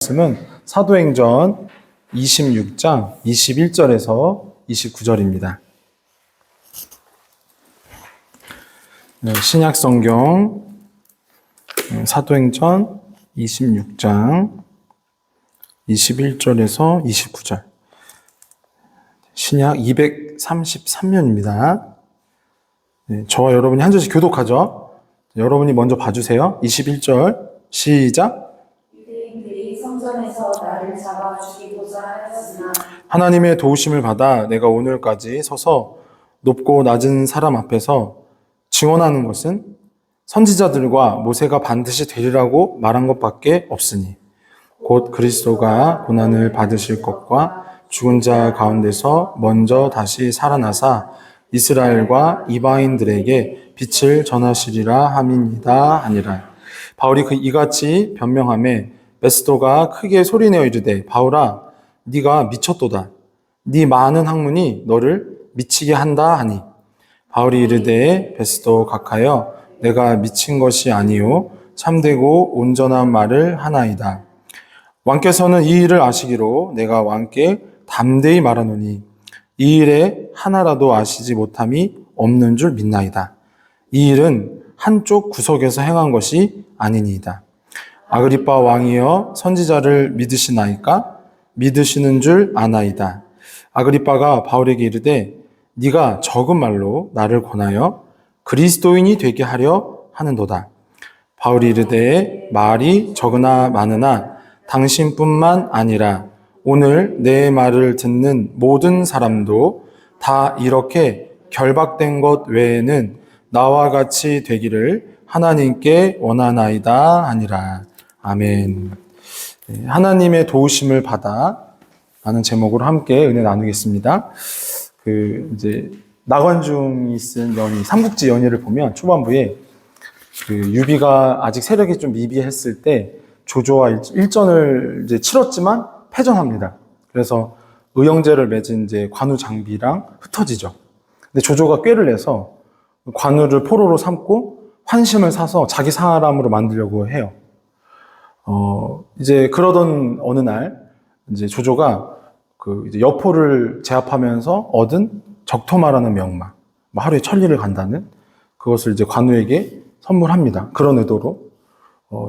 말씀은 사도행전 26장 21절에서 29절입니다. 신약성경 사도행전 26장 21절에서 29절. 신약 233면입니다. 저와 여러분이 한 절씩 교독하죠. 여러분이 먼저 봐주세요. 21절 시작. 성전에서 나를 잡아 죽이고자 하였으나 하나님의 도우심을 받아 내가 오늘까지 서서 높고 낮은 사람 앞에서 증언하는 것은 선지자들과 모세가 반드시 되리라고 말한 것밖에 없으니 곧 그리스도가 고난을 받으실 것과 죽은 자 가운데서 먼저 다시 살아나사 이스라엘과 이방인들에게 빛을 전하시리라 함이니이다 하니라. 바울이 이같이 변명하매 베스도가 크게 소리내어 이르되 바울아 네가 미쳤도다. 네 많은 학문이 너를 미치게 한다 하니 바울이 이르되 베스도 각하여 내가 미친 것이 아니요 참되고 온전한 말을 하나이다. 왕께서는 이 일을 아시기로 내가 왕께 담대히 말하노니 이 일에 하나라도 아시지 못함이 없는 줄 믿나이다. 이 일은 한쪽 구석에서 행한 것이 아니니이다. 아그리빠 왕이여 선지자를 믿으시나이까? 믿으시는 줄 아나이다. 아그리빠가 바울에게 이르되 네가 적은 말로 나를 권하여 그리스도인이 되게 하려 하는도다. 바울이 이르되 말이 적으나 많으나 당신뿐만 아니라 오늘 내 말을 듣는 모든 사람도 다 이렇게 결박된 것 외에는 나와 같이 되기를 하나님께 원하나이다 하니라. 아멘. 하나님의 도우심을 받아 라는 제목으로 함께 은혜 나누겠습니다. 이제 나관중이 쓴 연희, 삼국지 연희를 보면 초반부에 유비가 아직 세력이 좀 미비했을 때 조조와 일전을 이제 치렀지만 패전합니다. 그래서 의형제를 맺은 이제 관우 장비랑 흩어지죠. 근데 조조가 꾀를 내서 관우를 포로로 삼고 환심을 사서 자기 사람으로 만들려고 해요. 이제 그러던 어느 날, 이제 조조가 이제 여포를 제압하면서 얻은 적토마라는 명마, 하루에 1000리를 간다는 그것을 이제 관우에게 선물합니다. 그런 의도로.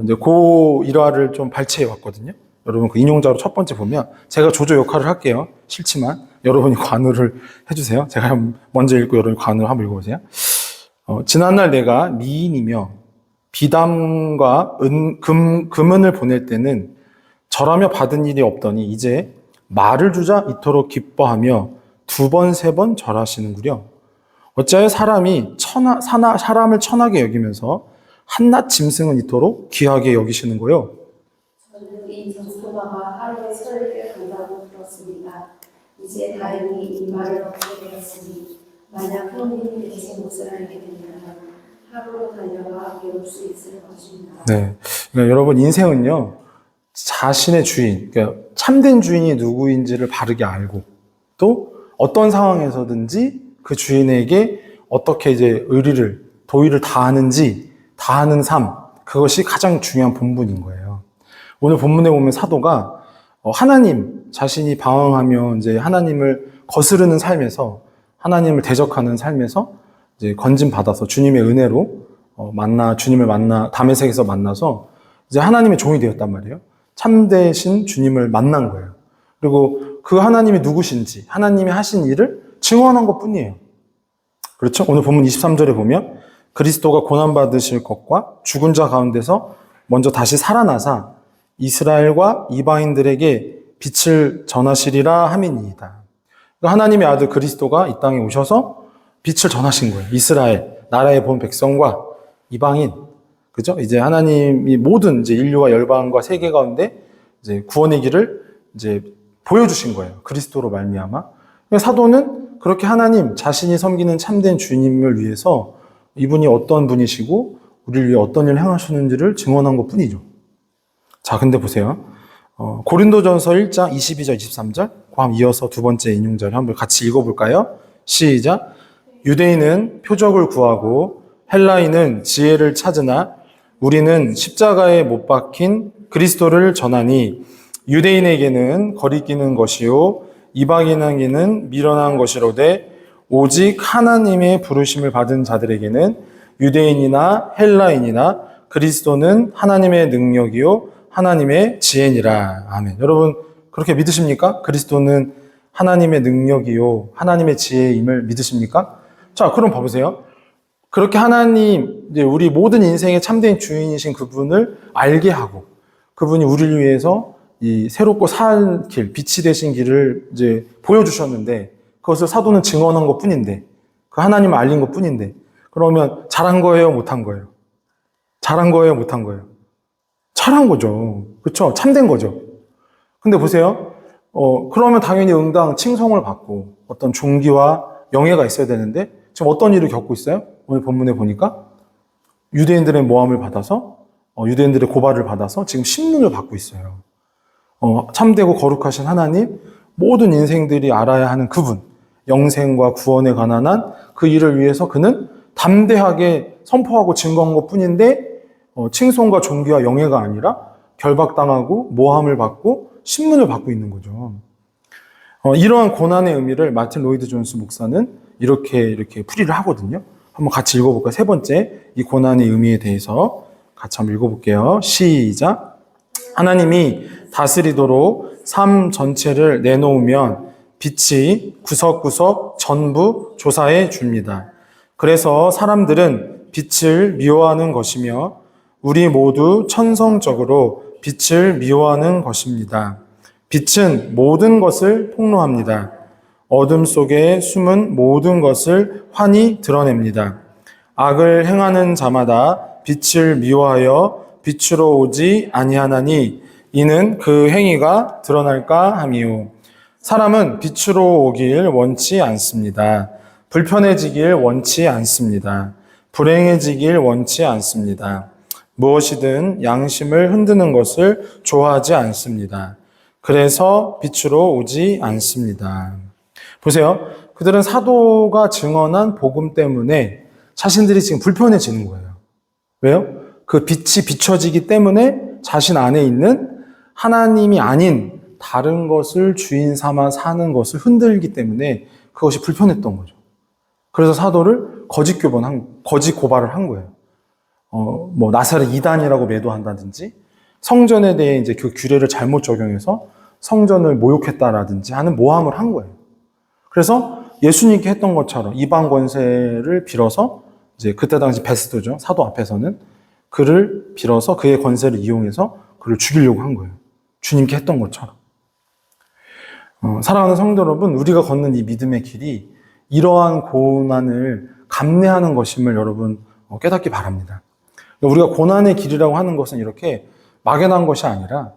이제 그 일화를 좀 발췌해 왔거든요. 여러분 그 인용자로 첫 번째 보면 제가 조조 역할을 할게요. 싫지만 여러분이 관우를 해주세요. 제가 먼저 읽고 여러분이 관우를 한번 읽어보세요. 지난날 내가 미인이며 비담과 금은을 보낼 때는 절하며 받은 일이 없더니 이제 말을 주자 이토록 기뻐하며 2번, 3번 절하시는구려. 어찌하여 사람을 천하게 여기면서 한낱 짐승은 이토록 귀하게 여기시는 거요? 저는 이 적토마가 하루에 1000리를 간다고 들었습니다. 이제 다행히 이 말을 얻게 되었으니 만약 형님이 계신 곳을 알게 된다면 하루로 달려가 배울 수 있을 것입니다. 네, 그러니까 여러분 인생은요 자신의 주인, 그러니까 참된 주인이 누구인지를 바르게 알고 또 어떤 상황에서든지 그 주인에게 어떻게 이제 도의를 다하는지 다하는 삶, 그것이 가장 중요한 본분인 거예요. 오늘 본문에 보면 사도가 하나님 자신이 방황하며 이제 하나님을 거스르는 삶에서 하나님을 대적하는 삶에서 이제 건진 받아서 주님의 은혜로 주님을 만나 다메섹에서 만나서 이제 하나님의 종이 되었단 말이에요. 참되신 주님을 만난 거예요. 그리고 그 하나님이 누구신지 하나님이 하신 일을 증언한 것뿐이에요. 그렇죠? 오늘 본문 23절에 보면 그리스도가 고난받으실 것과 죽은 자 가운데서 먼저 다시 살아나사 이스라엘과 이방인들에게 빛을 전하시리라 함이니이다. 하나님의 아들 그리스도가 이 땅에 오셔서 빛을 전하신 거예요. 이스라엘, 나라에 본 백성과 이방인, 그죠? 이제 하나님이 모든 이제 인류와 열방과 세계 가운데 이제 구원의 길을 이제 보여주신 거예요. 그리스도로 말미암아. 사도는 그렇게 하나님 자신이 섬기는 참된 주님을 위해서 이분이 어떤 분이시고 우리를 위해 어떤 일을 행하시는지를 증언한 것 뿐이죠. 자, 근데 보세요. 고린도전서 1장 22절, 23절, 그럼 이어서 두 번째 인용절 한번 같이 읽어볼까요? 시작. 유대인은 표적을 구하고 헬라인은 지혜를 찾으나 우리는 십자가에 못 박힌 그리스도를 전하니 유대인에게는 거리끼는 것이요 이방인에게는 미련한 것이로되 오직 하나님의 부르심을 받은 자들에게는 유대인이나 헬라인이나 그리스도는 하나님의 능력이요 하나님의 지혜니라. 아멘. 여러분 그렇게 믿으십니까? 그리스도는 하나님의 능력이요 하나님의 지혜임을 믿으십니까? 자, 그럼 봐보세요. 그렇게 하나님, 이제 우리 모든 인생의 참된 주인이신 그분을 알게 하고 그분이 우리를 위해서 이 새롭고 살 길, 빛이 되신 길을 이제 보여주셨는데 그것을 사도는 증언한 것 뿐인데 그 하나님을 알린 것 뿐인데 그러면 잘한 거예요? 못한 거예요? 잘한 거예요? 못한 거예요? 잘한 거죠. 그렇죠? 참된 거죠. 근데 보세요. 그러면 당연히 응당 칭송을 받고 어떤 존귀와 영예가 있어야 되는데 지금 어떤 일을 겪고 있어요? 오늘 본문에 보니까 유대인들의 모함을 받아서 유대인들의 고발을 받아서 지금 신문을 받고 있어요. 참되고 거룩하신 하나님, 모든 인생들이 알아야 하는 그분, 영생과 구원에 관한 한 그 일을 위해서 그는 담대하게 선포하고 증거한 것 뿐인데 칭송과 존귀와 영예가 아니라 결박당하고 모함을 받고 신문을 받고 있는 거죠. 이러한 고난의 의미를 마틴 로이드 존스 목사는 이렇게 풀이를 하거든요. 한번 같이 읽어볼까요? 세 번째, 이 고난의 의미에 대해서 같이 한번 읽어볼게요. 시작. 하나님이 다스리도록 삶 전체를 내놓으면 빛이 구석구석 전부 조사해 줍니다. 그래서 사람들은 빛을 미워하는 것이며 우리 모두 천성적으로 빛을 미워하는 것입니다. 빛은 모든 것을 폭로합니다. 어둠 속에 숨은 모든 것을 환히 드러냅니다. 악을 행하는 자마다 빛을 미워하여 빛으로 오지 아니하나니 이는 그 행위가 드러날까 함이요. 사람은 빛으로 오길 원치 않습니다. 불편해지길 원치 않습니다. 불행해지길 원치 않습니다. 무엇이든 양심을 흔드는 것을 좋아하지 않습니다. 그래서 빛으로 오지 않습니다. 보세요. 그들은 사도가 증언한 복음 때문에 자신들이 지금 불편해지는 거예요. 왜요? 그 빛이 비춰지기 때문에 자신 안에 있는 하나님이 아닌 다른 것을 주인 삼아 사는 것을 흔들기 때문에 그것이 불편했던 거죠. 그래서 사도를 거짓 고발을 한 거예요. 나사렛 이단이라고 매도한다든지 성전에 대해 이제 그 규례를 잘못 적용해서 성전을 모욕했다라든지 하는 모함을 한 거예요. 그래서 예수님께 했던 것처럼 이방 권세를 빌어서 이제 그때 당시 베스도죠. 사도 앞에서는 그를 빌어서 그의 권세를 이용해서 그를 죽이려고 한 거예요. 주님께 했던 것처럼. 사랑하는 성도 여러분, 우리가 걷는 이 믿음의 길이 이러한 고난을 감내하는 것임을 여러분 깨닫기 바랍니다. 우리가 고난의 길이라고 하는 것은 이렇게 막연한 것이 아니라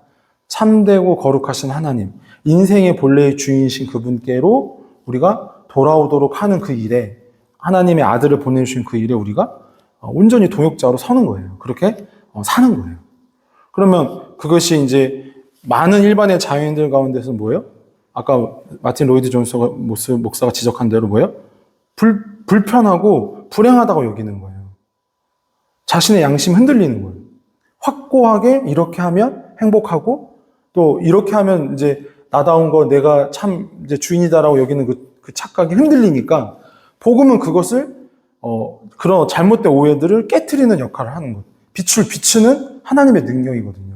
참되고 거룩하신 하나님, 인생의 본래의 주인이신 그분께로 우리가 돌아오도록 하는 그 일에 하나님의 아들을 보내주신 그 일에 우리가 온전히 동역자로 서는 거예요. 그렇게 사는 거예요. 그러면 그것이 이제 많은 일반의 자유인들 가운데서 뭐예요? 아까 마틴 로이드 존스 목사가 지적한 대로 뭐예요? 불편하고 불행하다고 여기는 거예요. 자신의 양심 흔들리는 거예요. 확고하게 이렇게 하면 행복하고 또 이렇게 하면 이제 나다운 거 내가 참 이제 주인이다라고 여기는 그 착각이 흔들리니까 복음은 그것을 그런 잘못된 오해들을 깨트리는 역할을 하는 거예요. 빛을 비추는 하나님의 능력이거든요.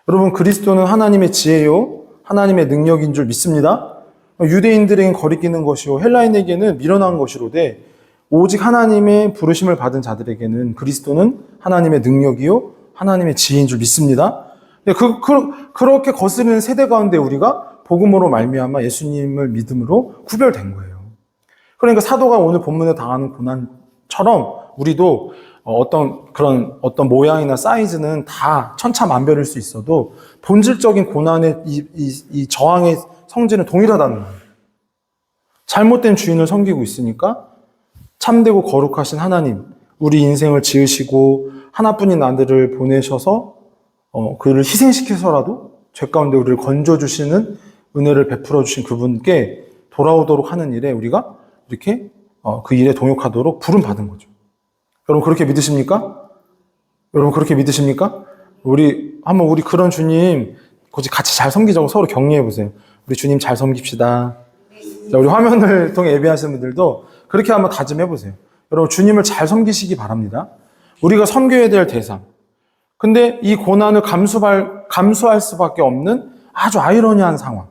여러분 그리스도는 하나님의 지혜요 하나님의 능력인 줄 믿습니다. 유대인들에겐 거리끼는 것이요 헬라인에게는 미련한 것이로되 오직 하나님의 부르심을 받은 자들에게는 그리스도는 하나님의 능력이요 하나님의 지혜인 줄 믿습니다. 그렇게 거스르는 세대 가운데 우리가 복음으로 말미암아 예수님을 믿음으로 구별된 거예요. 그러니까 사도가 오늘 본문에 당하는 고난처럼 우리도 어떤 모양이나 사이즈는 다 천차만별일 수 있어도 본질적인 고난의 이 저항의 성질은 동일하다는 거예요. 잘못된 주인을 섬기고 있으니까 참되고 거룩하신 하나님, 우리 인생을 지으시고 하나뿐인 아들을 보내셔서 그를 희생시켜서라도 죄 가운데 우리를 건져주시는 은혜를 베풀어 주신 그분께 돌아오도록 하는 일에 우리가 이렇게 그 일에 동역하도록 부름받은 거죠. 여러분 그렇게 믿으십니까? 여러분 그렇게 믿으십니까? 우리 그런 주님 굳이 같이 잘 섬기자고 서로 격려해 보세요. 우리 주님 잘 섬깁시다. 자, 우리 화면을 통해 예배하시는 분들도 그렇게 한번 다짐해 보세요. 여러분, 주님을 잘 섬기시기 바랍니다. 우리가 섬겨야 될 대상. 근데 이 고난을 감수할 수밖에 없는 아주 아이러니한 상황.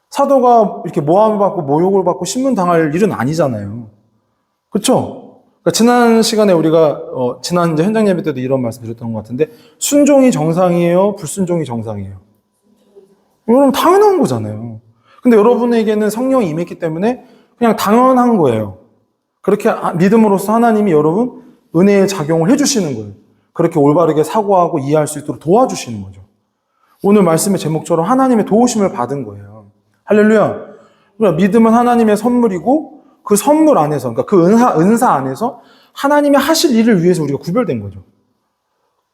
사도가 이렇게 모함을 받고 모욕을 받고 신문당할 일은 아니잖아요. 그렇죠? 그러니까 지난 시간에 우리가 지난 이제 현장 예배 때도 이런 말씀 드렸던 것 같은데, 순종이 정상이에요? 불순종이 정상이에요? 여러분, 당연한 거잖아요. 근데 여러분에게는 성령이 임했기 때문에 그냥 당연한 거예요. 그렇게 믿음으로써 하나님이 여러분 은혜의 작용을 해주시는 거예요. 그렇게 올바르게 사고하고 이해할 수 있도록 도와주시는 거죠. 오늘 말씀의 제목처럼 하나님의 도우심을 받은 거예요. 할렐루야. 그러니까 믿음은 하나님의 선물이고 그 선물 안에서, 그러니까 그 은사 안에서 하나님이 하실 일을 위해서 우리가 구별된 거죠.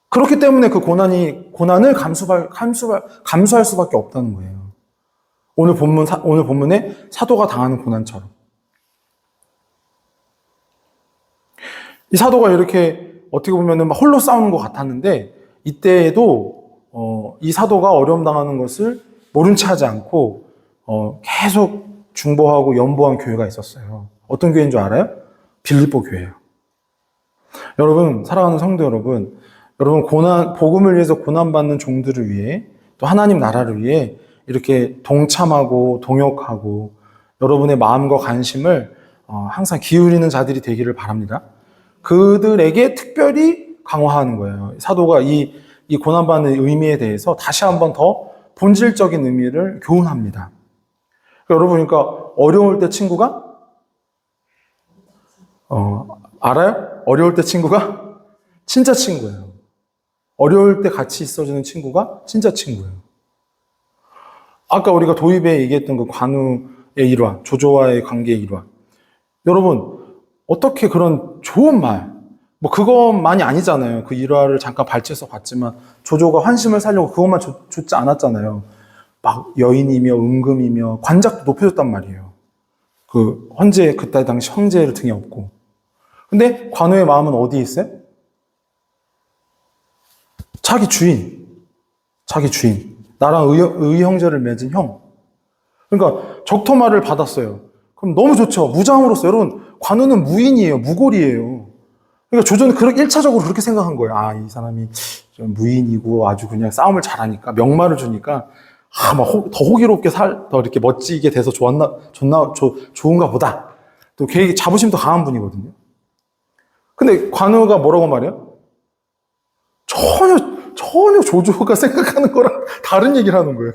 그렇기 때문에 그 고난을 감수할 수밖에 없다는 거예요. 오늘 본문에 사도가 당하는 고난처럼. 이 사도가 이렇게 어떻게 보면 막 홀로 싸우는 것 같았는데, 이때에도 이 사도가 어려움 당하는 것을 모른 체 하지 않고 계속 중보하고 연보한 교회가 있었어요. 어떤 교회인 줄 알아요? 빌립보 교회예요. 여러분, 사랑하는 성도 여러분, 복음을 위해서 고난받는 종들을 위해, 또 하나님 나라를 위해 이렇게 동참하고 동역하고 여러분의 마음과 관심을 항상 기울이는 자들이 되기를 바랍니다. 그들에게 특별히 강화하는 거예요. 사도가 이 고난받는 의미에 대해서 다시 한번 더 본질적인 의미를 교훈합니다. 여러분, 그러니까 어려울 때 친구가 알아요? 어려울 때 친구가 진짜 친구예요. 어려울 때 같이 있어주는 친구가 진짜 친구예요. 아까 우리가 도입에 얘기했던 그 관우의 일화, 조조와의 관계의 일화. 여러분, 어떻게 그런 좋은 말, 뭐 그것만이 아니잖아요. 그 일화를 잠깐 발췌해서 봤지만 조조가 환심을 살려고 그것만 줬지 않았잖아요. 막 여인이며 은금이며 관작도 높여줬단 말이에요. 그때 당시 황제를 등에 업고. 근데 관우의 마음은 어디에 있어요? 자기 주인. 나랑 의형제를 맺은 형. 그러니까 적토마를 받았어요. 그럼 너무 좋죠. 무장으로서. 여러분, 관우는 무인이에요. 무골이에요. 그러니까 조조는 1차적으로 그렇게 생각한 거예요. 이 사람이 좀 무인이고 아주 그냥 싸움을 잘하니까, 명마를 주니까, 더 호기롭게 더 이렇게 멋지게 돼서 좋은가 보다. 또 자부심도 강한 분이거든요. 근데 관우가 뭐라고 말해요? 전혀 조조가 생각하는 거랑 다른 얘기를 하는 거예요.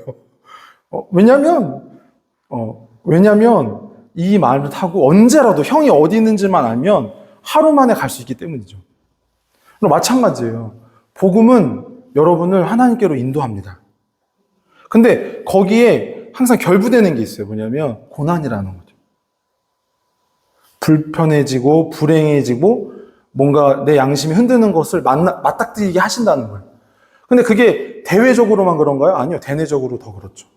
왜냐면 이 말을 타고 언제라도 형이 어디 있는지만 알면 하루 만에 갈 수 있기 때문이죠. 그럼 마찬가지예요. 복음은 여러분을 하나님께로 인도합니다. 근데 거기에 항상 결부되는 게 있어요. 뭐냐면 고난이라는 거죠. 불편해지고 불행해지고 뭔가 내 양심이 흔드는 것을 맞닥뜨리게 하신다는 거예요. 근데 그게 대외적으로만 그런가요? 아니요. 대내적으로 더 그렇죠.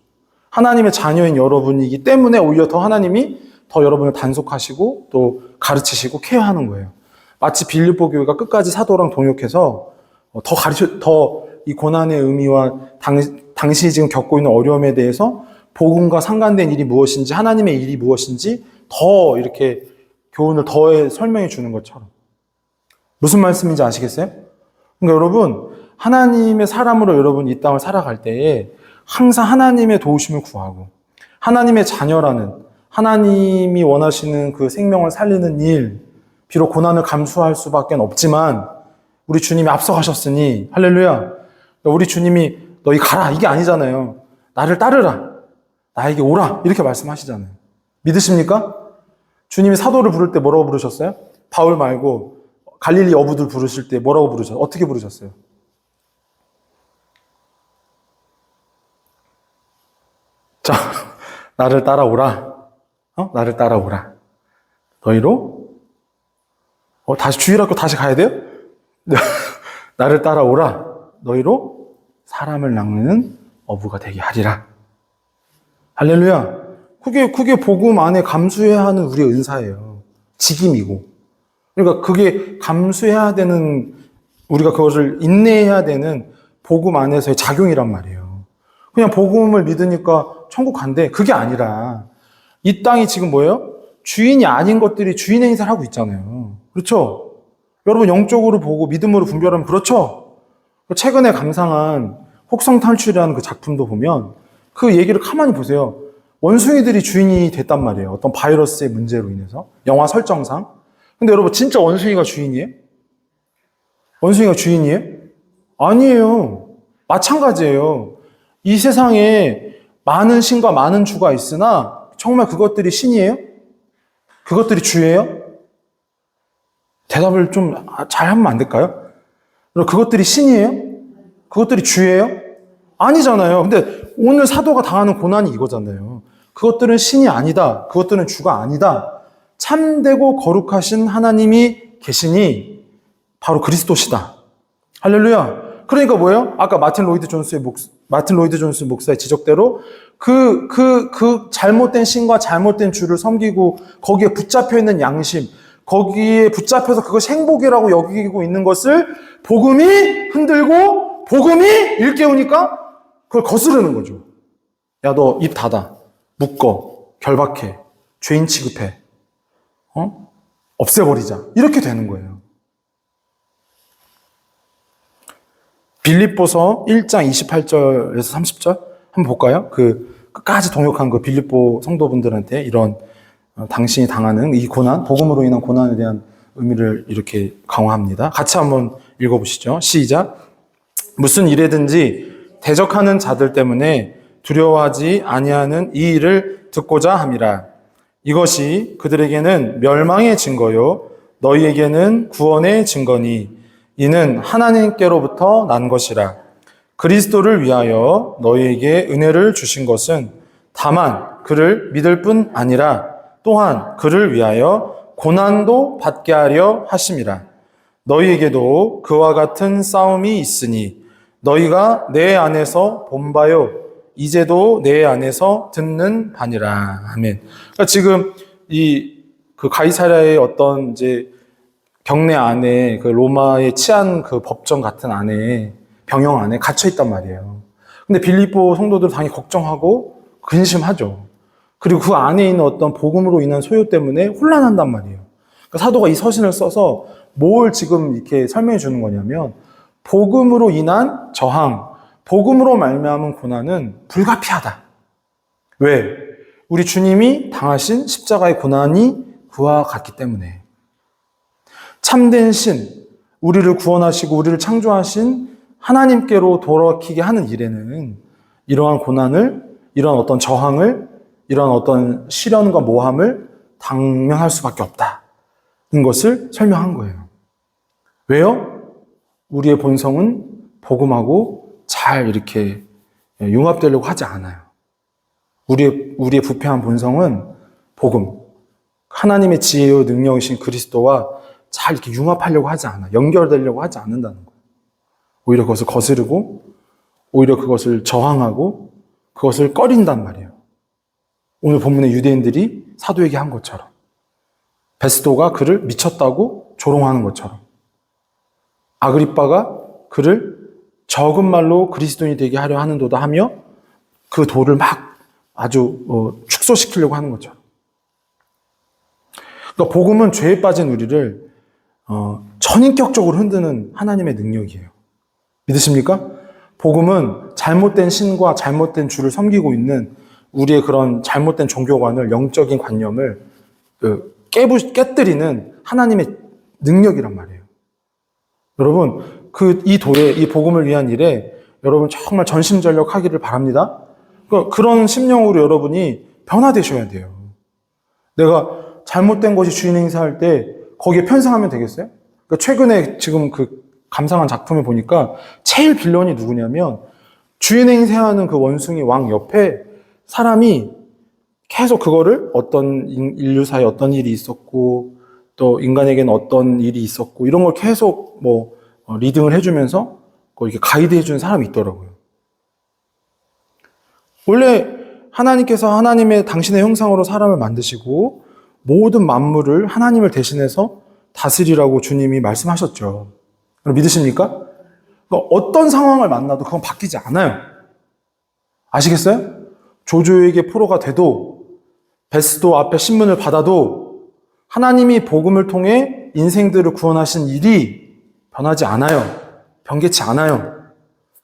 하나님의 자녀인 여러분이기 때문에 오히려 더 하나님이 더 여러분을 단속하시고 또 가르치시고 케어하는 거예요. 마치 빌립보 교회가 끝까지 사도랑 동역해서 더 이 고난의 의미와 당신이 지금 겪고 있는 어려움에 대해서 복음과 상관된 일이 무엇인지, 하나님의 일이 무엇인지 더 이렇게 교훈을 더해 설명해 주는 것처럼. 무슨 말씀인지 아시겠어요? 그러니까 여러분, 하나님의 사람으로 여러분 이 땅을 살아갈 때에 항상 하나님의 도우심을 구하고 하나님의 자녀라는, 하나님이 원하시는 그 생명을 살리는 일, 비록 고난을 감수할 수밖에 없지만 우리 주님이 앞서가셨으니, 할렐루야, 우리 주님이 너희 가라 이게 아니잖아요. 나를 따르라, 나에게 오라 이렇게 말씀하시잖아요. 믿으십니까? 주님이 사도를 부를 때 뭐라고 부르셨어요? 바울 말고 갈릴리 어부들 부르실 때 뭐라고 부르셨어요? 어떻게 부르셨어요? 자, 나를 따라오라. 나를 따라오라. 너희로 다시 주일학교 다시 가야 돼요? 나를 따라오라. 너희로 사람을 낚는 어부가 되게 하리라. 할렐루야. 그게 복음 안에 감수해야 하는 우리의 은사예요. 직임이고. 그러니까 그게 감수해야 되는, 우리가 그것을 인내해야 되는 복음 안에서의 작용이란 말이에요. 그냥 복음을 믿으니까 천국 간대. 그게 아니라 이 땅이 지금 뭐예요? 주인이 아닌 것들이 주인의 행사를 하고 있잖아요. 그렇죠? 여러분 영적으로 보고 믿음으로 분별하면 그렇죠? 최근에 감상한 혹성탈출이라는 그 작품도 보면 그 얘기를 가만히 보세요. 원숭이들이 주인이 됐단 말이에요. 어떤 바이러스의 문제로 인해서. 영화 설정상. 근데 여러분 진짜 원숭이가 주인이에요? 원숭이가 주인이에요? 아니에요. 마찬가지예요. 이 세상에 많은 신과 많은 주가 있으나 정말 그것들이 신이에요? 그것들이 주예요? 대답을 좀 잘 하면 안 될까요? 그것들이 신이에요? 그것들이 주예요? 아니잖아요. 근데 오늘 사도가 당하는 고난이 이거잖아요. 그것들은 신이 아니다. 그것들은 주가 아니다. 참되고 거룩하신 하나님이 계시니 바로 그리스도시다. 할렐루야. 그러니까 뭐예요? 아까 마틴 로이드 존스 목사의 지적대로 그 잘못된 신과 잘못된 주를 섬기고 거기에 붙잡혀 있는 양심, 거기에 붙잡혀서 그것이 행복이라고 여기고 있는 것을 복음이 흔들고 복음이 일깨우니까 그걸 거스르는 거죠. 야, 너 입 닫아. 묶어. 결박해. 죄인 취급해. 없애버리자. 이렇게 되는 거예요. 빌립보서 1장 28절에서 30절 한번 볼까요? 끝까지 동역한 그 빌립보 성도분들한테 이런 당신이 당하는 이 고난, 복음으로 인한 고난에 대한 의미를 이렇게 강화합니다. 같이 한번 읽어보시죠. 시작. 무슨 일에든지 대적하는 자들 때문에 두려워하지 아니하는 이 일을 듣고자 함이라. 이것이 그들에게는 멸망의 증거요 너희에게는 구원의 증거니 이는 하나님께로부터 난 것이라. 그리스도를 위하여 너희에게 은혜를 주신 것은 다만 그를 믿을 뿐 아니라 또한 그를 위하여 고난도 받게 하려 하심이라. 너희에게도 그와 같은 싸움이 있으니 너희가 내 안에서 본 바요 이제도 내 안에서 듣는 바니라. 아멘. 그러니까 지금 그 가이사랴의 어떤 이제 경내 안에 그 로마의 치안 그 법정 같은 안에 병영 안에 갇혀 있단 말이에요. 근데 빌립보 성도들 당연히 걱정하고 근심하죠. 그리고 그 안에 있는 어떤 복음으로 인한 소요 때문에 혼란한단 말이에요. 그러니까 사도가 이 서신을 써서 뭘 지금 이렇게 설명해 주는 거냐면 복음으로 인한 저항, 복음으로 말미암은 고난은 불가피하다. 왜? 우리 주님이 당하신 십자가의 고난이 그와 같기 때문에. 참된 신, 우리를 구원하시고 우리를 창조하신 하나님께로 돌아키게 하는 일에는 이러한 고난을, 이러한 어떤 저항을, 이러한 어떤 시련과 모함을 당면할 수밖에 없다는 것을 설명한 거예요. 왜요? 우리의 본성은 복음하고 잘 이렇게 융합되려고 하지 않아요. 우리의 부패한 본성은 복음, 하나님의 지혜요 능력이신 그리스도와 잘 이렇게 융합하려고 하지 않아. 연결되려고 하지 않는다는 거예요. 오히려 그것을 거스르고, 오히려 그것을 저항하고, 그것을 꺼린단 말이에요. 오늘 본문의 유대인들이 사도에게 한 것처럼. 베스도가 그를 미쳤다고 조롱하는 것처럼. 아그리빠가 그를 적은 말로 그리스도인이 되게 하려 하는도다 하며 그 도를 막 아주 축소시키려고 하는 것처럼. 그러니까 복음은 죄에 빠진 우리를 전인격적으로 흔드는 하나님의 능력이에요. 믿으십니까? 복음은 잘못된 신과 잘못된 주를 섬기고 있는 우리의 그런 잘못된 종교관을, 영적인 관념을 깨뜨리는 하나님의 능력이란 말이에요. 여러분, 이 복음을 위한 일에 여러분 정말 전심전력하기를 바랍니다. 그런 심령으로 여러분이 변화되셔야 돼요. 내가 잘못된 것이 주인 행사할 때 거기에 편승하면 되겠어요? 그러니까 최근에 지금 그 감상한 작품을 보니까 제일 빌런이 누구냐면 주인 행세하는 그 원숭이 왕 옆에 사람이 계속 그거를 어떤 인류사에 어떤 일이 있었고 또 인간에게는 어떤 일이 있었고 이런 걸 계속 리딩을 해주면서 이렇게 가이드 해주는 사람이 있더라고요. 원래 하나님께서 당신의 형상으로 사람을 만드시고 모든 만물을 하나님을 대신해서 다스리라고 주님이 말씀하셨죠. 믿으십니까? 어떤 상황을 만나도 그건 바뀌지 않아요. 아시겠어요? 조조에게 포로가 돼도 베스도 앞에 신문을 받아도 하나님이 복음을 통해 인생들을 구원하신 일이 변하지 않아요. 변개치 않아요.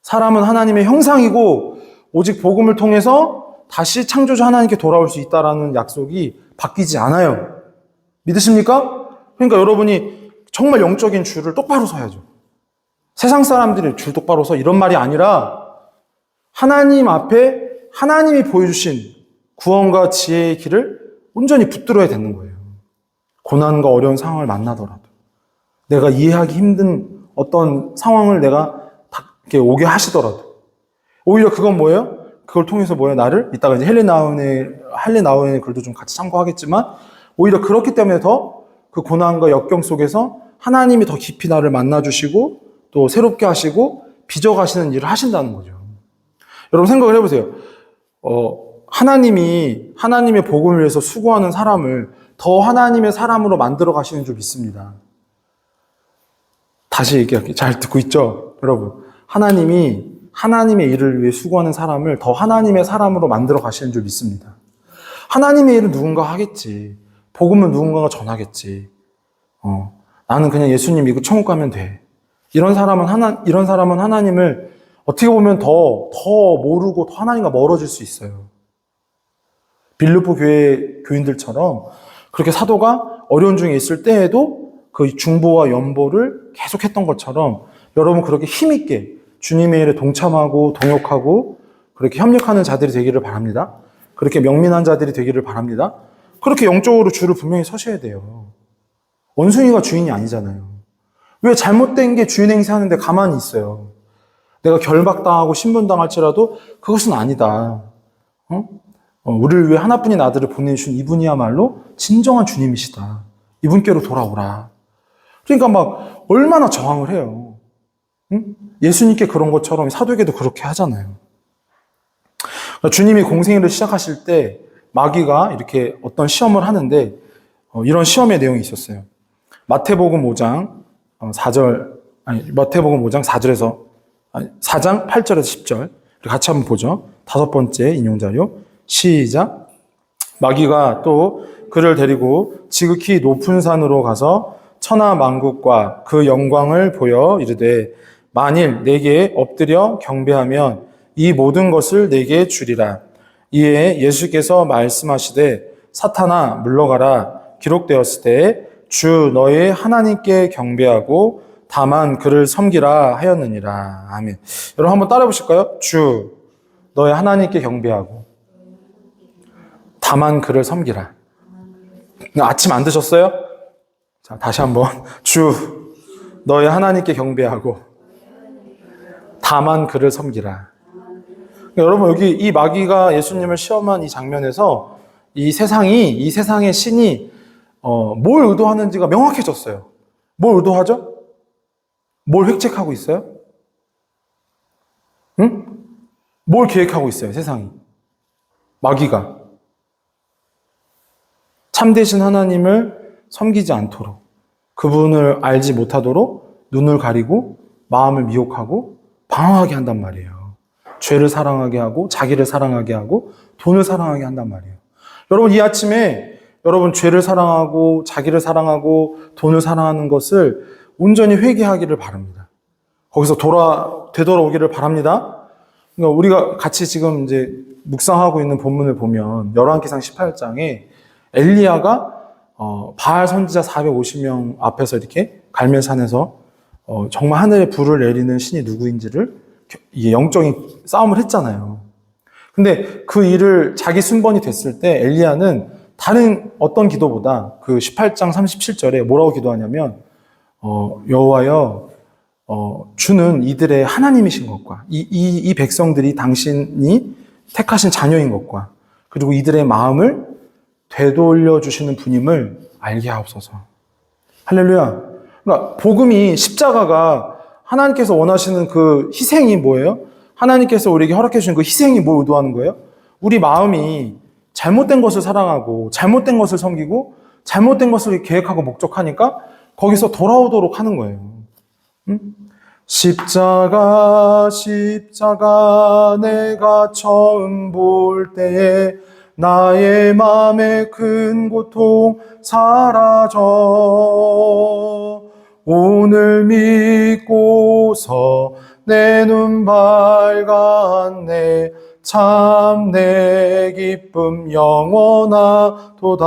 사람은 하나님의 형상이고 오직 복음을 통해서 다시 창조주 하나님께 돌아올 수 있다라는 약속이 바뀌지 않아요. 믿으십니까? 그러니까 여러분이 정말 영적인 줄을 똑바로 서야죠. 세상 사람들이 줄 똑바로 서 이런 말이 아니라 하나님 앞에 하나님이 보여주신 구원과 지혜의 길을 온전히 붙들어야 되는 거예요. 고난과 어려운 상황을 만나더라도 내가 이해하기 힘든 어떤 상황을 내가 이렇게 오게 하시더라도 오히려 그건 뭐예요? 그걸 통해서 뭐예요? 나를 이따가 이제 헨리 나우엔의 글도 좀 같이 참고하겠지만 오히려 그렇기 때문에 더 그 고난과 역경 속에서 하나님이 더 깊이 나를 만나주시고 또 새롭게 하시고 빚어가시는 일을 하신다는 거죠. 여러분 생각을 해보세요. 하나님이 하나님의 복음을 위해서 수고하는 사람을 더 하나님의 사람으로 만들어 가시는 줄 믿습니다. 다시 얘기할게요. 잘 듣고 있죠? 여러분. 하나님이 하나님의 일을 위해 수고하는 사람을 더 하나님의 사람으로 만들어 가시는 줄 믿습니다. 하나님의 일은 누군가 하겠지. 복음은 누군가가 전하겠지. 나는 그냥 예수님 믿고 천국 가면 돼. 이런 사람은 하나님을 어떻게 보면 더 모르고 더 하나님과 멀어질 수 있어요. 빌립보 교회 교인들처럼 그렇게 사도가 어려운 중에 있을 때에도 그 중보와 연보를 계속했던 것처럼 여러분 그렇게 힘있게 주님의 일에 동참하고 동역하고 그렇게 협력하는 자들이 되기를 바랍니다. 그렇게 명민한 자들이 되기를 바랍니다. 그렇게 영적으로 줄을 분명히 서셔야 돼요. 원숭이가 주인이 아니잖아요. 왜 잘못된 게 주인 행세하는데 가만히 있어요? 내가 결박당하고 신분당할지라도 그것은 아니다. 우리를 위해 하나뿐인 아들을 보내주신 이분이야말로 진정한 주님이시다. 이분께로 돌아오라. 그러니까 막 얼마나 저항을 해요. 예수님께 그런 것처럼 사도에게도 그렇게 하잖아요. 주님이 공생애를 시작하실 때 마귀가 이렇게 어떤 시험을 하는데 이런 시험의 내용이 있었어요. 마태복음 5장 4절에서 4장 8절에서 10절 같이 한번 보죠. 5번째 인용자료 시작. 마귀가 또 그를 데리고 지극히 높은 산으로 가서 천하 만국과 그 영광을 보여 이르되 만일 내게 엎드려 경배하면 이 모든 것을 내게 주리라. 이에 예수께서 말씀하시되 사탄아 물러가라. 기록되었을 때 주 너의 하나님께 경배하고 다만 그를 섬기라 하였느니라. 아멘. 여러분 한번 따라해 보실까요? 주 너의 하나님께 경배하고 다만 그를 섬기라. 아침 안 드셨어요? 자, 다시 한번. 주 너의 하나님께 경배하고 다만 그를 섬기라. 여러분 여기 이 마귀가 예수님을 시험한 이 장면에서 이 세상의 신이 뭘 의도하는지가 명확해졌어요. 뭘 의도하죠? 뭘 획책하고 있어요? 응? 뭘 계획하고 있어요, 세상이? 마귀가. 참되신 하나님을 섬기지 않도록, 그분을 알지 못하도록 눈을 가리고 마음을 미혹하고 방황하게 한단 말이에요. 죄를 사랑하게 하고 자기를 사랑하게 하고 돈을 사랑하게 한단 말이에요. 여러분 이 아침에 여러분 죄를 사랑하고 자기를 사랑하고 돈을 사랑하는 것을 온전히 회개하기를 바랍니다. 거기서 되돌아오기를 바랍니다. 그러니까 우리가 같이 지금 이제 묵상하고 있는 본문을 보면 열왕기상 18장에 엘리야가 바알 선지자 450명 앞에서 이렇게 갈멜산에서 정말 하늘에 불을 내리는 신이 누구인지를 이게 영적인 싸움을 했잖아요. 근데 그 일을 자기 순번이 됐을 때 엘리야는 다른 어떤 기도보다 그 18장 37절에 뭐라고 기도하냐면 여호와여 주는 이들의 하나님이신 것과 이 백성들이 당신이 택하신 자녀인 것과 그리고 이들의 마음을 되돌려 주시는 분임을 알게 하옵소서. 할렐루야. 그러니까 복음이 십자가가 하나님께서 원하시는 그 희생이 뭐예요? 하나님께서 우리에게 허락해 주신 그 희생이 뭘 의도하는 거예요? 우리 마음이 잘못된 것을 사랑하고 잘못된 것을 섬기고 잘못된 것을 계획하고 목적하니까 거기서 돌아오도록 하는 거예요. 십자가 십자가 내가 처음 볼 때에 나의 맘에 큰 고통 사라져 오늘 믿고서 내 눈 밝았네 참 내 기쁨 영원하도다.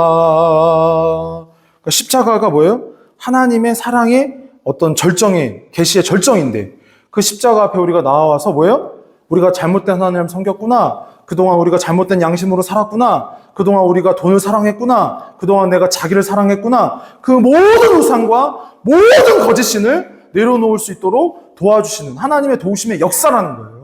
그러니까 십자가가 뭐예요? 하나님의 사랑의 어떤 절정의 계시의 절정인데 그 십자가 앞에 우리가 나와서 뭐예요? 우리가 잘못된 하나님을 섬겼구나. 그동안 우리가 잘못된 양심으로 살았구나. 그동안 우리가 돈을 사랑했구나. 그동안 내가 자기를 사랑했구나. 그 모든 우상과 모든 거짓신을 내려놓을 수 있도록 도와주시는 하나님의 도우심의 역사라는 거예요.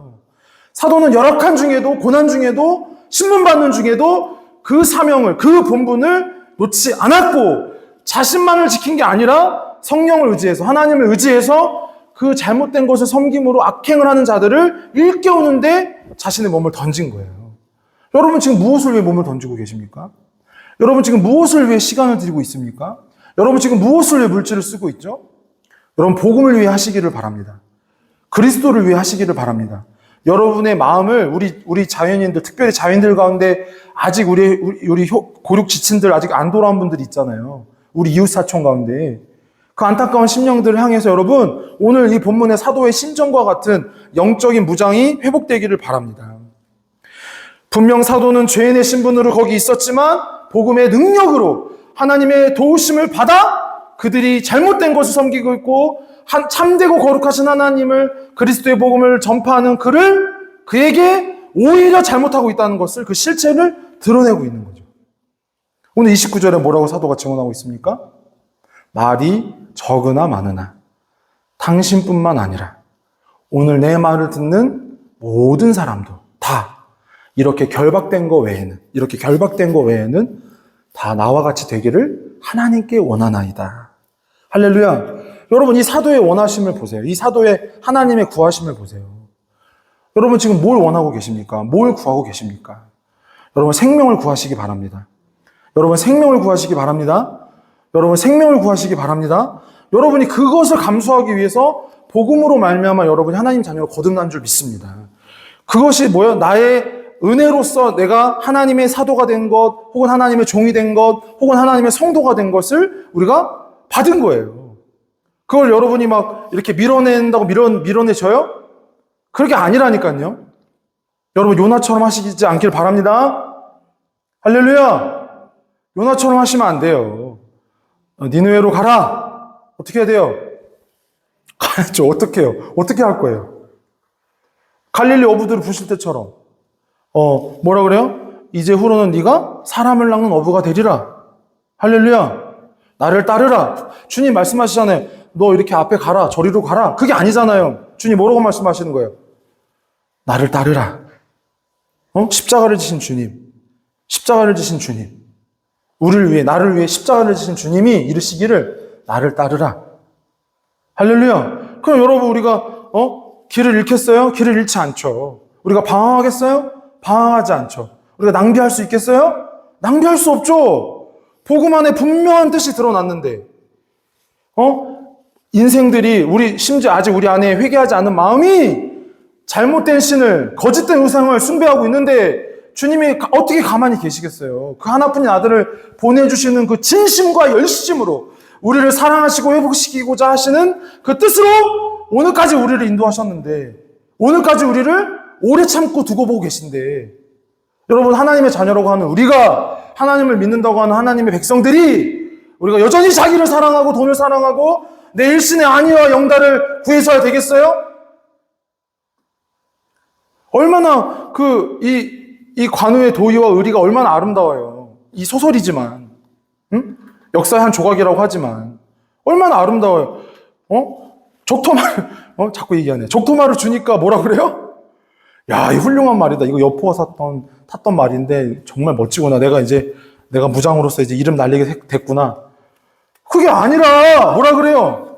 사도는 열악한 중에도 고난 중에도 신문 받는 중에도 그 사명을 그 본분을 놓지 않았고 자신만을 지킨 게 아니라 성령을 의지해서 하나님을 의지해서 그 잘못된 것을 섬김으로 악행을 하는 자들을 일깨우는데 자신의 몸을 던진 거예요. 여러분 지금 무엇을 위해 몸을 던지고 계십니까? 여러분 지금 무엇을 위해 시간을 들이고 있습니까? 여러분 지금 무엇을 위해 물질을 쓰고 있죠? 여러분 복음을 위해 하시기를 바랍니다. 그리스도를 위해 하시기를 바랍니다. 여러분의 마음을 우리 자연인들, 특별히 자연인들 가운데 아직 우리 고륙 지친들 아직 안 돌아온 분들이 있잖아요. 우리 이웃 사촌 가운데 그 안타까운 심령들을 향해서 여러분 오늘 이 본문의 사도의 심정과 같은 영적인 무장이 회복되기를 바랍니다. 분명 사도는 죄인의 신분으로 거기 있었지만 복음의 능력으로 하나님의 도우심을 받아 그들이 잘못된 것을 섬기고 있고 참되고 거룩하신 하나님을 그리스도의 복음을 전파하는 그에게 오히려 잘못하고 있다는 것을 그 실체를 드러내고 있는 거죠. 오늘 29절에 뭐라고 사도가 증언하고 있습니까? 말이 적으나 많으나 당신뿐만 아니라 오늘 내 말을 듣는 모든 사람도 다 이렇게 결박된 거 외에는 다 나와 같이 되기를 하나님께 원하나이다. 할렐루야. 여러분 이 사도의 원하심을 보세요. 이 사도의 하나님의 구하심을 보세요. 여러분 지금 뭘 원하고 계십니까? 뭘 구하고 계십니까? 여러분 생명을 구하시기 바랍니다. 여러분 생명을 구하시기 바랍니다. 여러분 생명을 구하시기 바랍니다. 여러분이 그것을 감수하기 위해서 복음으로 말미암아 여러분이 하나님 자녀로 거듭난 줄 믿습니다. 그것이 뭐예요? 나의 은혜로서 내가 하나님의 사도가 된 것, 혹은 하나님의 종이 된 것, 혹은 하나님의 성도가 된 것을 우리가 받은 거예요. 그걸 여러분이 막 이렇게 밀어낸다고 밀어내줘요? 그렇게 아니라니까요. 여러분 요나처럼 하시지 않길 바랍니다. 할렐루야. 요나처럼 하시면 안 돼요. 니느웨로 가라. 어떻게 해야 돼요? 가야죠. 어떻게 해요? 어떻게 할 거예요? 갈릴리 어부들을 부실 때처럼 뭐라 그래요? 이제 후로는 네가 사람을 낚는 어부가 되리라. 할렐루야. 나를 따르라. 주님 말씀하시잖아요. 너 이렇게 앞에 가라. 저리로 가라. 그게 아니잖아요. 주님 뭐라고 말씀하시는 거예요? 나를 따르라. 십자가를 지신 주님. 십자가를 지신 주님. 우리를 위해, 나를 위해 십자가를 지신 주님이 이르시기를 나를 따르라. 할렐루야. 그럼 여러분 우리가 길을 잃겠어요? 길을 잃지 않죠. 우리가 방황하겠어요? 방황하지 않죠. 우리가 낭비할 수 있겠어요? 낭비할 수 없죠. 복음 안에 분명한 뜻이 드러났는데 인생들이 심지어 아직 우리 안에 회개하지 않은 마음이 잘못된 신을 거짓된 우상을 숭배하고 있는데 주님이 어떻게 가만히 계시겠어요? 그 하나뿐인 아들을 보내주시는 그 진심과 열심으로 우리를 사랑하시고 회복시키고자 하시는 그 뜻으로 오늘까지 우리를 인도하셨는데 오늘까지 우리를 오래 참고 두고 보고 계신데 여러분 하나님의 자녀라고 하는 우리가 하나님을 믿는다고 하는 하나님의 백성들이 우리가 여전히 자기를 사랑하고 돈을 사랑하고 내 일신의 안위와 영달을 구해서야 되겠어요? 얼마나 이 관우의 도의와 의리가 얼마나 아름다워요. 이 소설이지만 역사의 한 조각이라고 하지만 얼마나 아름다워요. 적토마를 자꾸 얘기하네. 적토마를 주니까 뭐라 그래요? 야, 이 훌륭한 말이다. 이거 여포가 탔던 말인데 정말 멋지구나. 내가 무장으로서 이제 이름 날리게 됐구나. 그게 아니라 뭐라 그래요?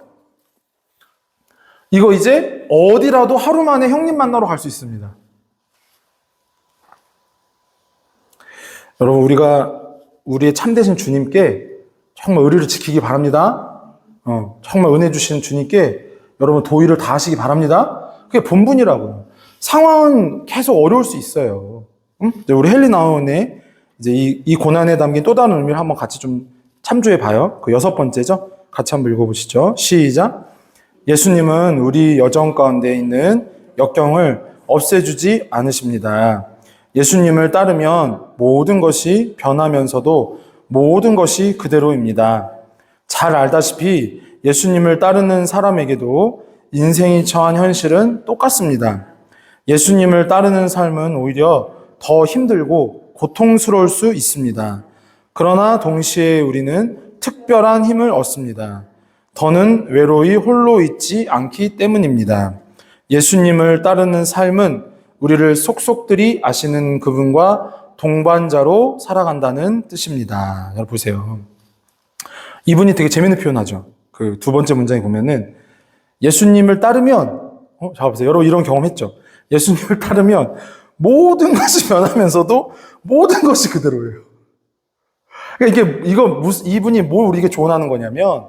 이거 이제 어디라도 하루 만에 형님 만나러 갈 수 있습니다. 여러분 우리가 우리의 참되신 주님께 정말 의리를 지키기 바랍니다. 정말 은혜 주신 주님께 여러분 도의를 다하시기 바랍니다. 그게 본분이라고요. 상황은 계속 어려울 수 있어요. 이제 우리 헨리 나운의 이제 이 고난에 담긴 또 다른 의미를 한번 같이 좀 참조해 봐요. 그 6번째죠. 같이 한번 읽어보시죠. 시작. 예수님은 우리 여정 가운데 있는 역경을 없애주지 않으십니다. 예수님을 따르면 모든 것이 변하면서도 모든 것이 그대로입니다. 잘 알다시피 예수님을 따르는 사람에게도 인생이 처한 현실은 똑같습니다. 예수님을 따르는 삶은 오히려 더 힘들고 고통스러울 수 있습니다. 그러나 동시에 우리는 특별한 힘을 얻습니다. 더는 외로이 홀로 있지 않기 때문입니다. 예수님을 따르는 삶은 우리를 속속들이 아시는 그분과 동반자로 살아간다는 뜻입니다. 여러분 보세요. 이분이 되게 재밌는 표현하죠. 그 두 번째 문장에 보면은 예수님을 따르면 자 보세요. 여러분 이런 경험했죠. 예수님을 따르면 모든 것이 변하면서도 모든 것이 그대로예요. 그러니까 이분이 뭘 우리에게 조언하는 거냐면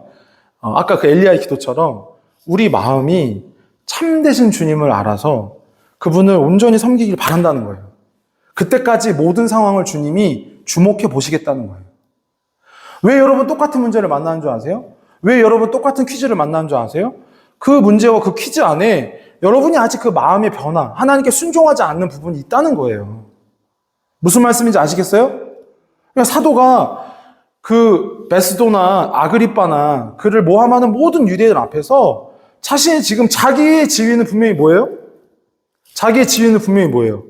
아까 그 엘리야의 기도처럼 우리 마음이 참되신 주님을 알아서 그분을 온전히 섬기길 바란다는 거예요. 그때까지 모든 상황을 주님이 주목해 보시겠다는 거예요. 왜 여러분 똑같은 문제를 만나는 줄 아세요? 왜 여러분 똑같은 퀴즈를 만나는 줄 아세요? 그 문제와 그 퀴즈 안에 여러분이 아직 그 마음의 변화, 하나님께 순종하지 않는 부분이 있다는 거예요. 무슨 말씀인지 아시겠어요? 그러니까 사도가 그 베스도나 아그리빠나 그를 모함하는 모든 유대인들 앞에서 자신이 지금 자기의 지위는 분명히 뭐예요? 자기의 지위는 분명히 뭐예요?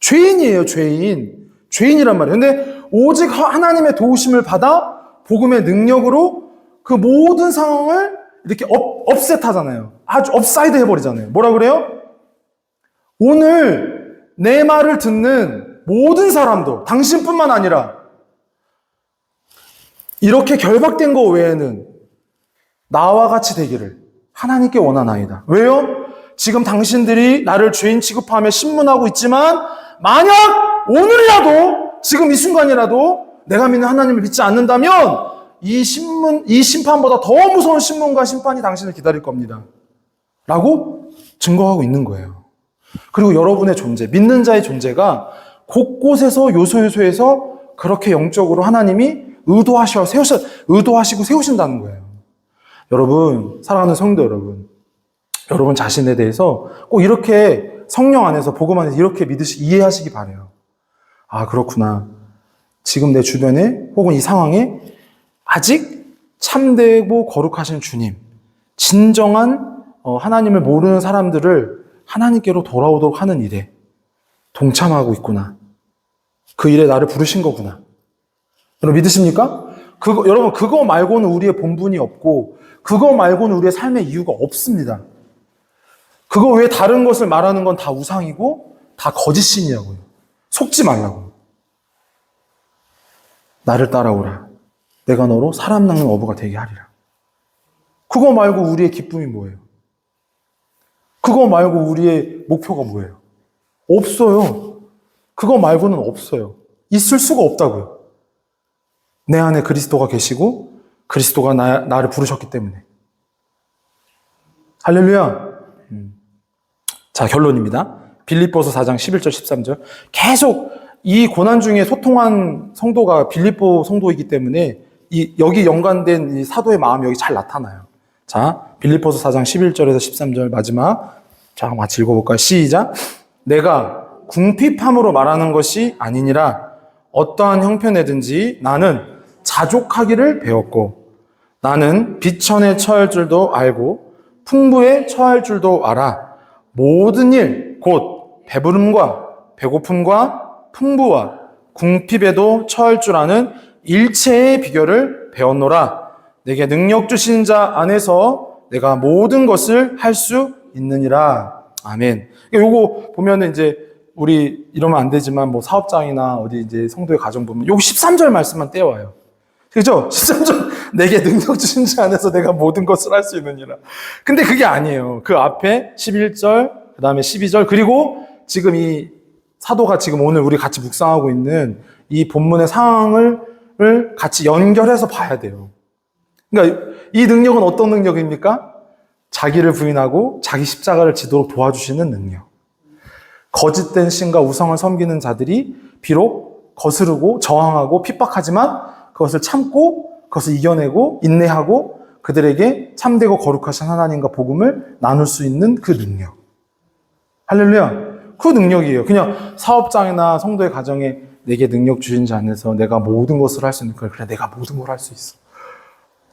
죄인이에요, 죄인. 죄인이란 말이에요. 근데 오직 하나님의 도우심을 받아 복음의 능력으로 그 모든 상황을 이렇게 업셋하잖아요. 아주 업사이드 해버리잖아요. 뭐라 그래요? 오늘 내 말을 듣는 모든 사람도 당신뿐만 아니라 이렇게 결박된 거 외에는 나와 같이 되기를 하나님께 원하나이다. 왜요? 지금 당신들이 나를 죄인 취급하며 신문하고 있지만 만약 오늘이라도 지금 이 순간이라도 내가 믿는 하나님을 믿지 않는다면 이 심판보다 더 무서운 신문과 심판이 당신을 기다릴 겁니다. 라고 증거하고 있는 거예요. 그리고 여러분의 존재, 믿는 자의 존재가 곳곳에서 요소요소에서 그렇게 영적으로 하나님이 의도하시고 세우신다는 거예요. 여러분, 사랑하는 성도 여러분, 여러분 자신에 대해서 꼭 이렇게 성령 안에서, 복음 안에서 이렇게 이해하시기 바라요. 아, 그렇구나. 지금 내 주변에 혹은 이 상황에 아직 참되고 거룩하신 주님, 진정한 하나님을 모르는 사람들을 하나님께로 돌아오도록 하는 일에 동참하고 있구나. 그 일에 나를 부르신 거구나. 여러분 믿으십니까? 여러분 그거 말고는 우리의 본분이 없고 그거 말고는 우리의 삶의 이유가 없습니다. 그거 외에 다른 것을 말하는 건 다 우상이고 다 거짓신이라고요. 속지 말라고요. 나를 따라오라. 내가 너로 사람 낚는 어부가 되게 하리라. 그거 말고 우리의 기쁨이 뭐예요? 그거 말고 우리의 목표가 뭐예요? 없어요. 그거 말고는 없어요. 있을 수가 없다고요. 내 안에 그리스도가 계시고 그리스도가 나를 부르셨기 때문에. 할렐루야. 자, 결론입니다. 빌립보서 4장 11절 13절. 계속 이 고난 중에 소통한 성도가 빌립보 성도이기 때문에 여기 연관된 이 사도의 마음이 여기 잘 나타나요. 자, 빌립보서 4장 11절에서 13절 마지막. 자, 같이 읽어볼까요? 시작. 내가 궁핍함으로 말하는 것이 아니니라. 어떠한 형편에든지 나는 자족하기를 배웠고 나는 비천에 처할 줄도 알고 풍부에 처할 줄도 알아. 모든 일, 곧 배부름과 배고픔과 풍부와 궁핍에도 처할 줄 아는 일체의 비결을 배웠노라. 내게 능력 주신 자 안에서 내가 모든 것을 할 수 있느니라. 아멘. 요거 보면은 이제 우리 이러면 안 되지만 뭐 사업장이나 어디 이제 성도의 가정 보면 요거 13절 말씀만 떼와요. 그죠? 13절 내게 능력 주신 자 안에서 내가 모든 것을 할 수 있느니라. 근데 그게 아니에요. 그 앞에 11절, 그 다음에 12절, 그리고 지금 이 사도가 지금 오늘 우리 같이 묵상하고 있는 이 본문의 상황을 같이 연결해서 봐야 돼요. 그러니까 이 능력은 어떤 능력입니까? 자기를 부인하고 자기 십자가를 지도록 도와주시는 능력. 거짓된 신과 우상을 섬기는 자들이 비록 거스르고 저항하고 핍박하지만 그것을 참고 그것을 이겨내고 인내하고 그들에게 참되고 거룩하신 하나님과 복음을 나눌 수 있는 그 능력. 할렐루야. 그 능력이에요. 그냥 사업장이나 성도의 가정에 내게 능력 주신 자 안에서 내가 모든 것을 할 수 있는 걸 그래 내가 모든 걸 할 수 있어.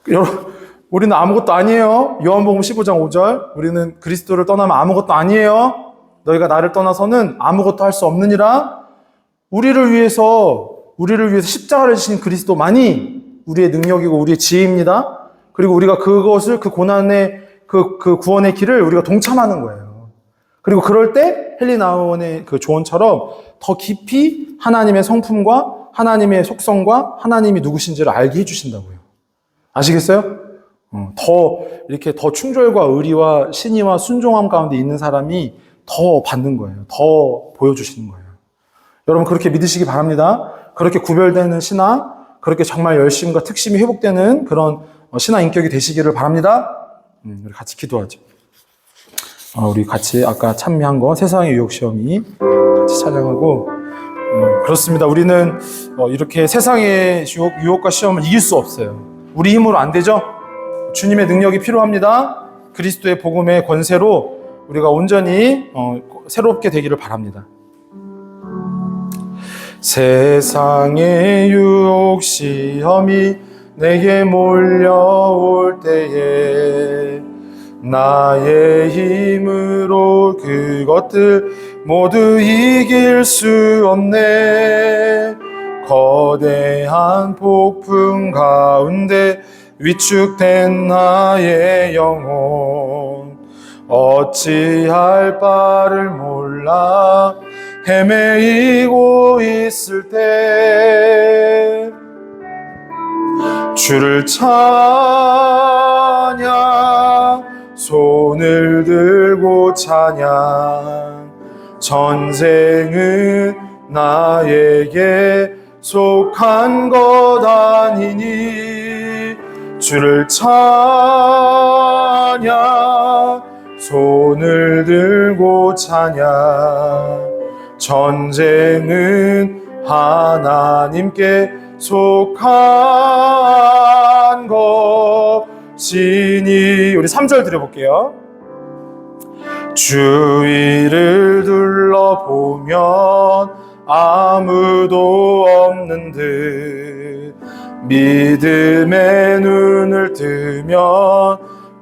여러분 우리는 아무것도 아니에요. 요한복음 15장 5절 우리는 그리스도를 떠나면 아무것도 아니에요. 너희가 나를 떠나서는 아무것도 할 수 없느니라. 우리를 위해서 십자가를 지신 그리스도만이 우리의 능력이고 우리의 지혜입니다. 그리고 우리가 그것을 그 고난의 그 구원의 길을 우리가 동참하는 거예요. 그리고 그럴 때 헨리 나우원의 그 조언처럼 더 깊이 하나님의 성품과 하나님의 속성과 하나님이 누구신지를 알게 해주신다고요. 아시겠어요? 이렇게 더 충절과 의리와 신의와 순종함 가운데 있는 사람이 더 받는 거예요. 더 보여주시는 거예요. 여러분 그렇게 믿으시기 바랍니다. 그렇게 구별되는 신앙, 그렇게 정말 열심과 특심이 회복되는 그런 신앙 인격이 되시기를 바랍니다. 우리 같이 기도하죠. 우리 같이 아까 찬미한 거 세상의 유혹 시험이 같이 찬양하고 그렇습니다. 우리는 이렇게 세상의 유혹과 시험을 이길 수 없어요. 우리 힘으로 안 되죠. 주님의 능력이 필요합니다. 그리스도의 복음의 권세로 우리가 온전히 새롭게 되기를 바랍니다. 세상의 유혹 시험이 내게 몰려올 때에 나의 힘으로 그것들 모두 이길 수 없네. 거대한 폭풍 가운데 위축된 나의 영혼 어찌할 바를 몰라 헤매이고 있을 때 주를 찬양 손을 들고 찬양 전쟁은 나에게 속한 것 아니니 주를 찬양 손을 들고 찬양 전쟁은 하나님께 속한 것이니 우리 3절 드려볼게요. 주위를 둘러보면 아무도 없는 듯 믿음의 눈을 뜨면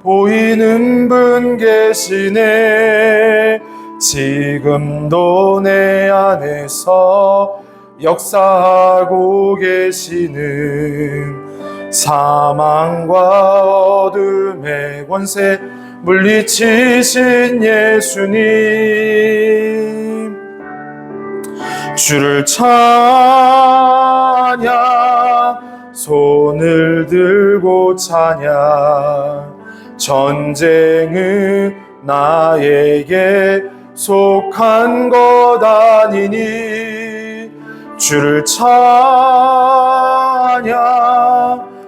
보이는 분 계시네. 지금도 내 안에서 역사하고 계시는 사망과 어둠의 권세 물리치신 예수님 주를 찬양 손을 들고 찬양 전쟁은 나에게 속한 것 아니니 주를 찬양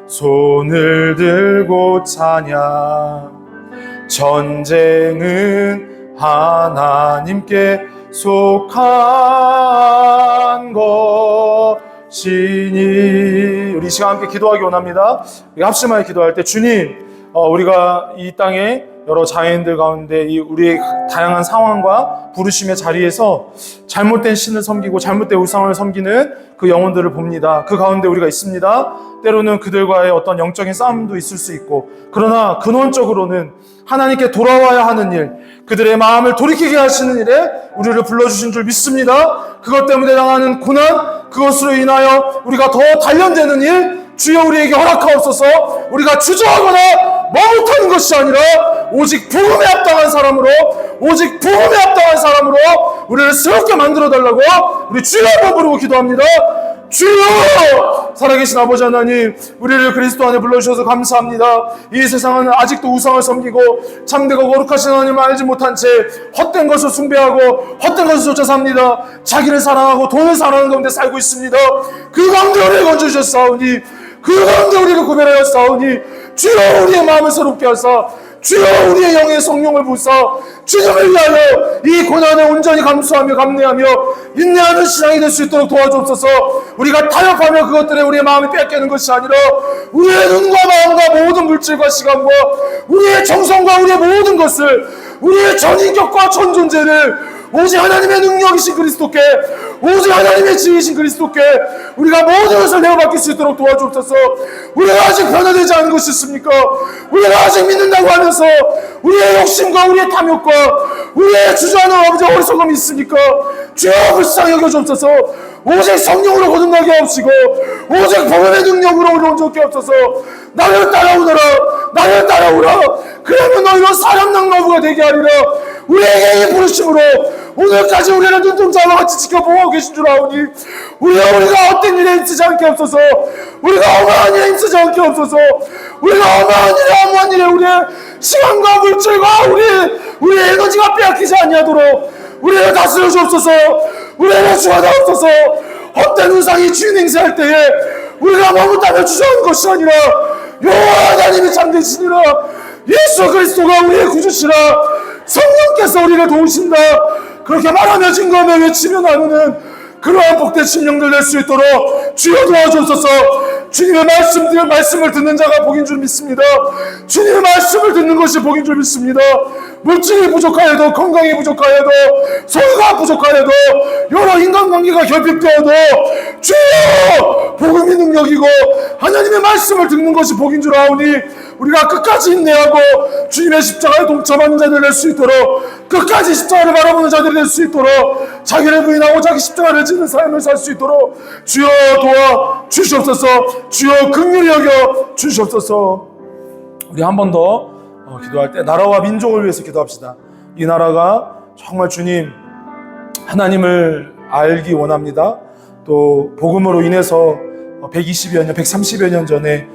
손을 들고 찬양 전쟁은 하나님께 속한 것이니 우리 시간 함께 기도하기 원합니다. 우리 합심하여 기도할 때 주님 우리가 이 땅에 여러 장애인들 가운데 이 우리의 다양한 상황과 부르심의 자리에서 잘못된 신을 섬기고 잘못된 우상을 섬기는 그 영혼들을 봅니다. 그 가운데 우리가 있습니다. 때로는 그들과의 어떤 영적인 싸움도 있을 수 있고 그러나 근원적으로는 하나님께 돌아와야 하는 일 그들의 마음을 돌이키게 하시는 일에 우리를 불러주신 줄 믿습니다. 그것 때문에 당하는 고난 그것으로 인하여 우리가 더 단련되는 일 주여 우리에게 허락하옵소서. 우리가 주저하거나 머뭇하는 것이 아니라 오직 부름에 합당한 사람으로 오직 부름에 합당한 사람으로 우리를 새롭게 만들어달라고 우리 주여 한번 부르고 기도합니다. 주여! 살아계신 아버지 하나님 우리를 그리스도 안에 불러주셔서 감사합니다. 이 세상은 아직도 우상을 섬기고 참되고 거룩하신 하나님을 알지 못한 채 헛된 것을 숭배하고 헛된 것을 쫓아 삽니다. 자기를 사랑하고 돈을 사랑하는 가운데 살고 있습니다. 그 가운데 우리를 건져주셨사오니 그 가운데 우리를 구별하였사오니 주여 우리의 마음을 새롭게 하사 주여 우리의 영의 성령을 부사 주님을 위하여 이 고난을 온전히 감수하며 감내하며 인내하는 신앙이 될 수 있도록 도와주옵소서. 우리가 타협하며 그것들에 우리의 마음이 뺏기는 것이 아니라 우리의 눈과 마음과 모든 물질과 시간과 우리의 정성과 우리의 모든 것을 우리의 전인격과 전 존재를 오직 하나님의 능력이신 그리스도께, 오직 하나님의 지혜이신 그리스도께 우리가 모든 것을 내어맡길 수 있도록 도와주옵소서. 우리가 아직 변화되지 않은 것이 있습니까? 우리가 아직 믿는다고 하면서 우리의 욕심과 우리의 탐욕과 우리의 주저하는 아버지 어리석음이 있습니까? 주여 불쌍히 여겨주옵소서. 오직 성령으로 거듭나게 하옵시고 오직 복음의 능력으로 우리를 온전케 하옵소서. 나를 따라오너라, 나를 따라오라. 그러면 너희로 사람 낭나부가 되게 하리라. 우리에게 이 부르심으로 오늘까지 우리를 눈동자와 같이 지켜보고 계신 줄 아오니 우리가 어떤 일에 힘쓰지 않게 없어서, 우리가 어마한 일에 힘쓰지 않게 없어서, 우리가 어마한 일에 우리의 시간과 물질과 우리의 에너지가 빼앗기지 아니하도록 우리를 다스려 주옵소서. 우리를 주관하옵소서. 헛된 우상이 주인 행세할 때에 우리가 머뭇다며 주저하는 것이 아니라 여호와 하나님이 참되시니라. 예수 그리스도가 우리의 구주시라. 성령께서 우리를 도우신다. 그렇게 말하며 증거하며 외치며 나누는 그러한 복된 심령들 될 수 있도록 주여 도와주옵소서. 주님의 말씀을 듣는 자가 복인 줄 믿습니다. 주님의 말씀을 듣는 것이 복인 줄 믿습니다. 물질이 부족하여도, 건강이 부족하여도, 소유가 부족하여도, 여러 인간관계가 결핍되어도 주여 복음이 능력이고 하나님의 말씀을 듣는 것이 복인 줄 아오니 우리가 끝까지 인내하고 주님의 십자가에 동참하는 자들 될 수 있도록, 끝까지 십자가를 바라보는 자들이 될 수 있도록, 자기를 부인하고 자기 십자가를 지는 삶을 살 수 있도록 주여 도와 주시옵소서. 주여 긍휼히 여겨 주시옵소서. 우리 한 번 더 기도할 때 나라와 민족을 위해서 기도합시다. 이 나라가 정말 주님 하나님을 알기 원합니다. 또 복음으로 인해서 120여 년, 130여 년 전에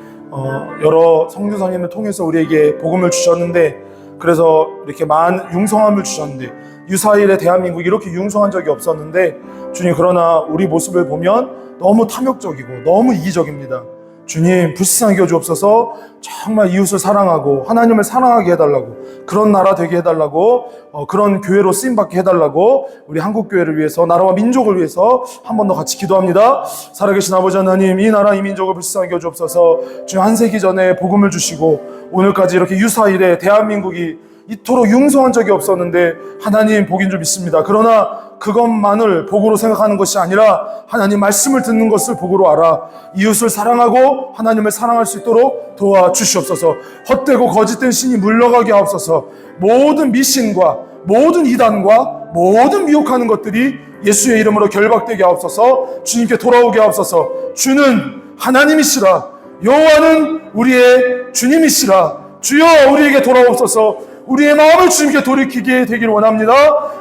여러 성교사님을 통해서 우리에게 복음을 주셨는데, 그래서 이렇게 융성함을 주셨는데, 유사일에 대한민국이 이렇게 융성한 적이 없었는데 주님, 그러나 우리 모습을 보면 너무 탐욕적이고 너무 이기적입니다. 주님 불쌍히 여겨주옵소서. 정말 이웃을 사랑하고 하나님을 사랑하게 해달라고, 그런 나라 되게 해달라고, 그런 교회로 쓰임받게 해달라고 우리 한국교회를 위해서, 나라와 민족을 위해서 한 번 더 같이 기도합니다. 살아계신 아버지 하나님, 이 나라 이 민족을 불쌍히 여겨주옵소서. 주님 한 세기 전에 복음을 주시고 오늘까지 이렇게 유사일에 대한민국이 이토록 융성한 적이 없었는데 하나님 복인 줄 믿습니다. 그러나 그것만을 복으로 생각하는 것이 아니라 하나님 말씀을 듣는 것을 복으로 알아 이웃을 사랑하고 하나님을 사랑할 수 있도록 도와주시옵소서. 헛되고 거짓된 신이 물러가게 하옵소서. 모든 미신과 모든 이단과 모든 미혹하는 것들이 예수의 이름으로 결박되게 하옵소서. 주님께 돌아오게 하옵소서. 주는 하나님이시라. 여호와는 우리의 주님이시라. 주여 우리에게 돌아옵소서. 우리의 마음을 주님께 돌이키게 되길 원합니다.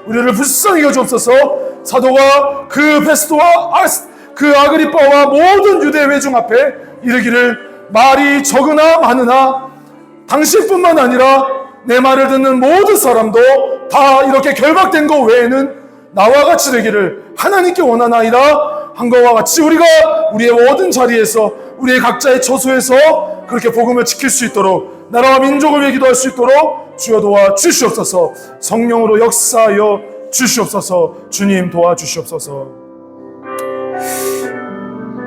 우리를 불쌍히 여주옵소서. 사도가 그 베스도와 그 아그리빠와 모든 유대 회중 앞에 이르기를, 말이 적으나 많으나 당신뿐만 아니라 내 말을 듣는 모든 사람도 다 이렇게 결박된 것 외에는 나와 같이 되기를 하나님께 원하나이다 한 것과 같이 우리가 우리의 모든 자리에서, 우리의 각자의 처소에서 그렇게 복음을 지킬 수 있도록, 나라와 민족을 위해 기도할 수 있도록 주여 도와 주시옵소서. 성령으로 역사하여 주시옵소서. 주님 도와 주시옵소서.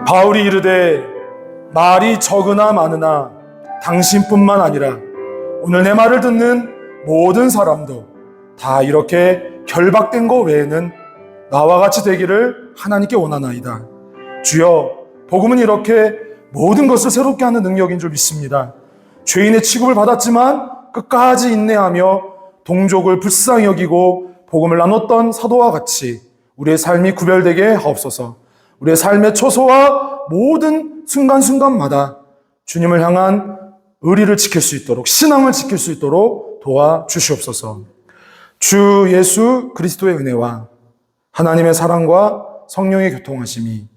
바울이 이르되 말이 적으나 많으나 당신뿐만 아니라 오늘 내 말을 듣는 모든 사람도 다 이렇게 결박된 것 외에는 나와 같이 되기를 하나님께 원하나이다. 주여, 복음은 이렇게 모든 것을 새롭게 하는 능력인 줄 믿습니다. 죄인의 취급을 받았지만 끝까지 인내하며 동족을 불쌍히 여기고 복음을 나눴던 사도와 같이 우리의 삶이 구별되게 하옵소서. 우리의 삶의 초소와 모든 순간순간마다 주님을 향한 의리를 지킬 수 있도록, 신앙을 지킬 수 있도록 도와주시옵소서. 주 예수 그리스도의 은혜와 하나님의 사랑과 성령의 교통하심이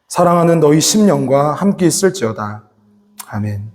사랑하는 너희 심령과 함께 있을지어다. 아멘.